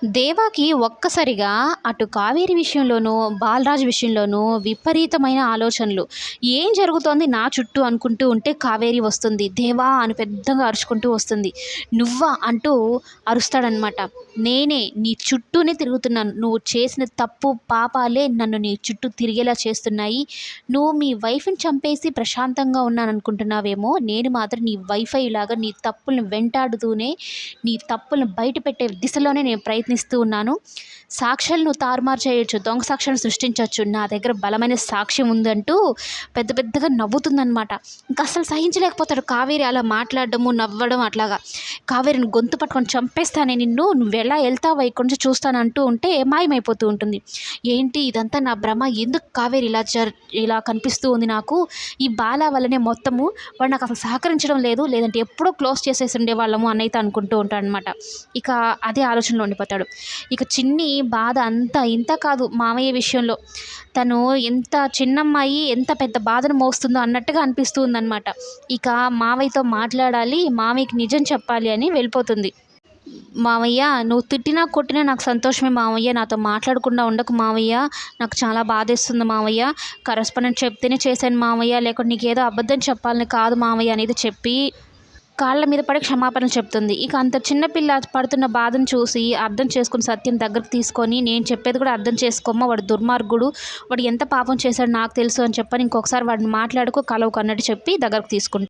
దేవాకి ఒక్కసారిగా అటు కావేరి విషయంలోనూ, బాలరాజు విషయంలోనూ విపరీతమైన ఆలోచనలు. ఏం జరుగుతోంది నా చుట్టూ అనుకుంటూ ఉంటే కావేరి వస్తుంది. దేవా అని పెద్దగా అరుచుకుంటూ వస్తుంది. నువ్వా అంటూ అరుస్తాడనమాట. నేనే నీ చుట్టూనే తిరుగుతున్నాను. నువ్వు చేసిన తప్పు పాపాలే నన్ను నీ చుట్టూ తిరిగేలా చేస్తున్నాయి. నువ్వు మీ వైఫ్‌ని చంపేసి ప్రశాంతంగా ఉన్నాననుకుంటున్నావేమో, నేను మాత్రం నీ వైఫై లాగా నీ తప్పుల్ని వెంటాడుతూనే, నీ తప్పుల్ని బయటపెట్టే దిశలోనే నేను ప్రయత్నిస్తూ ఉన్నాను. సాక్ష్యాలు నువ్వు తారుమారు చేయొచ్చు, దొంగ సాక్ష్యాలను సృష్టించొచ్చు. నా దగ్గర బలమైన సాక్ష్యం ఉందంటూ పెద్ద పెద్దగా నవ్వుతుందనమాట. ఇంక అస్సలు సహించలేకపోతాడు కావేరి అలా మాట్లాడడము, నవ్వడం అట్లాగా. కావేరిని గొంతు పట్టుకొని చంపేస్తానే నిన్ను, నువ్వెలా ఎళ్తావో ఇక్కడి నుంచి చూస్తానంటూ ఉంటే మాయమైపోతూ ఉంటుంది. ఏంటి ఇదంతా నా భ్రమ, ఎందుకు కావేరి ఇలా కనిపిస్తూ ఉంది నాకు, ఈ బాల వల్లనే మొత్తము, వాడు నాకు అసలు సహకరించడం లేదు, లేదంటే ఎప్పుడో క్లోజ్ చేసేసి ఉండేవాళ్ళము అనైతే అనుకుంటూ ఉంటాడనమాట. ఇక అదే ఆలోచనలో ఉండిపోతాడు. ఇక చిన్ని బాధ అంతా ఇంత కాదు మామయ్య విషయంలో. తను ఎంత చిన్నమ్మాయి ఎంత పెద్ద బాధను మోస్తుందో అన్నట్టుగా అనిపిస్తూ ఉందనమాట. ఇక మావయ్యతో మాట్లాడాలి, మావయ్యకి నిజం చెప్పాలి అని వెళ్ళిపోతుంది. మావయ్య నువ్వు తిట్టినా కొట్టినా నాకు సంతోషమే మావయ్య, నాతో మాట్లాడకుండా ఉండకు మావయ్య, నాకు చాలా బాధేస్తుంది మావయ్య, కరస్పాండెంట్ చెప్తేనే చేశాను మావయ్య, లేకుంటే నీకేదో అబద్ధం చెప్పాలని కాదు మావయ్య అనేది చెప్పి కాళ్ళ మీద పడి క్షమాపణలు చెప్తుంది. ఇక అంత చిన్న పిల్ల పడుతున్న బాధను చూసి అర్థం చేసుకుని సత్యం దగ్గరకు తీసుకొని, నేను చెప్పేది కూడా అర్థం చేసుకోమ్మా, వాడు దుర్మార్గుడు, వాడు ఎంత పాపం చేశాడో నాకు తెలుసు అని చెప్పని ఇంకొకసారి వాడిని మాట్లాడుకో, కలవకు అన్నట్టు చెప్పి దగ్గరకు తీసుకుంటాడు.